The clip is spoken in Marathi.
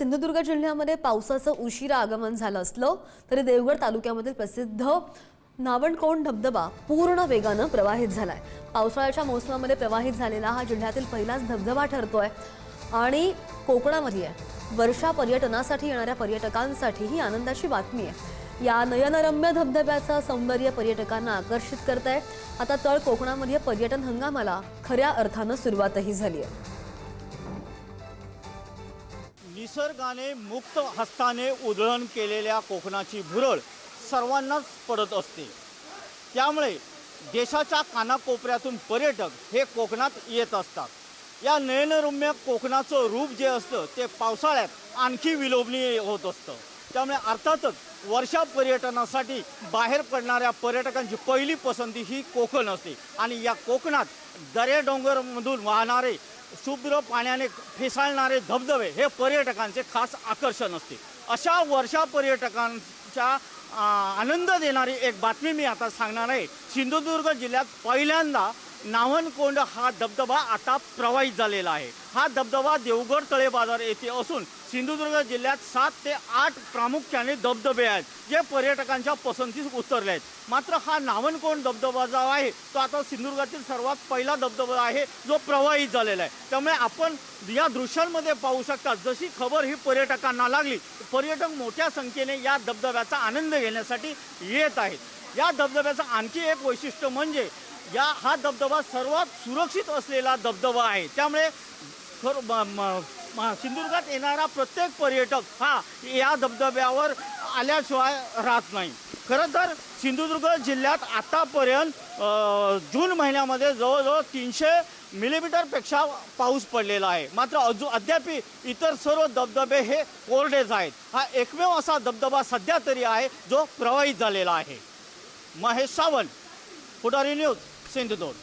सिंधुदुर्ग जिल्ह्यामध्ये पावसाचं उशिरा आगमन झालं असलं तरी देवगड तालुक्यामधील प्रसिद्ध नावणकोंड धबधबा पूर्ण वेगानं प्रवाहित झालाय। पावसाळ्याच्या मोसमामध्ये प्रवाहित झालेला हा जिल्ह्यातील पहिलाच धबधबा ठरतोय आणि कोकणामध्ये वर्षा पर्यटनासाठी येणाऱ्या पर्यटकांसाठी ही आनंदाची बातमी आहे। या नयनरम्य धबधब्याचं सौंदर्य पर्यटकांना आकर्षित करतंय। आता तळ कोकणामध्ये पर्यटन हंगामाला खऱ्या अर्थानं सुरुवातही झाली आहे। निसर्गाने मुक्त हस्ताने उधळण केलेल्या कोकणाची भुरळ सर्वांनाच पडत असते। त्यामुळे देशाच्या कानाकोपऱ्यातून पर्यटक हे कोकणात येत असतात। या नयनरम्य कोकणाचं रूप जे असतं ते पावसाळ्यात आणखी विलोभनीय होत असतं। त्यामुळे अर्थातच वर्षा पर्यटनासाठी बाहेर पडणाऱ्या पर्यटकांची पहिली पसंती ही कोकण असते आणि या कोकणात दऱ्या डोंगरमधून वाहणारे शुभ्र पाण्याने फेसाळणारे धबधबे हे पर्यटकांचे खास आकर्षण असते। अशा वर्षा पर्यटकांच्या आनंद देणारी एक बातमी मी आता सांगणार आहे। सिंधुदुर्ग जिल्ह्यात पहिल्यांदा नावणकोंड हा धबधबा आता प्रवाहित झालेला आहे। हा धबधबा देवगड तळे बाजार येथे असून सिंधुदुर्ग जिल्ह्यात 7 ते 8 प्रामुख्याने धबधबे आहेत जे पर्यटकांच्या पसंतीस उतरले आहेत। मात्र हा नावणकोंड धबधबा जो आहे तो आता सिंधुदुर्गातील सर्वात पहिला धबधबा आहे जो प्रवाहित झालेला आहे। त्यामुळे आपण या दृश्यांमध्ये पाहू शकता जशी खबर ही पर्यटकांना लागली, पर्यटक मोठ्या संख्येने या धबधब्याचा आनंद घेण्यासाठी येत आहेत। या धबधब्याचं आणखी एक वैशिष्ट्य म्हणजे हा धबधबा सर्वात सुरक्षित असलेला धबधबा आहे। त्यामुळे सिंधुदुर्गात येणारा प्रत्येक पर्यटक हा या धबधब्यावर आल्याशिवाय राहत नाही। खरं तर सिंधुदुर्ग जिल्ह्यात आतापर्यंत जून महिन्यामध्ये जवळजवळ 300 मिलीमीटरपेक्षा पाऊस पडलेला आहे। मात्र अद्याप इतर सर्व धबधबे हे कोरडेच आहेत। हा एकमेव असा धबधबा सध्या तरी आहे जो प्रवाहित झालेला आहे। महेश सावंत, पुढारी न्यूज, सिंधुदुर्ग।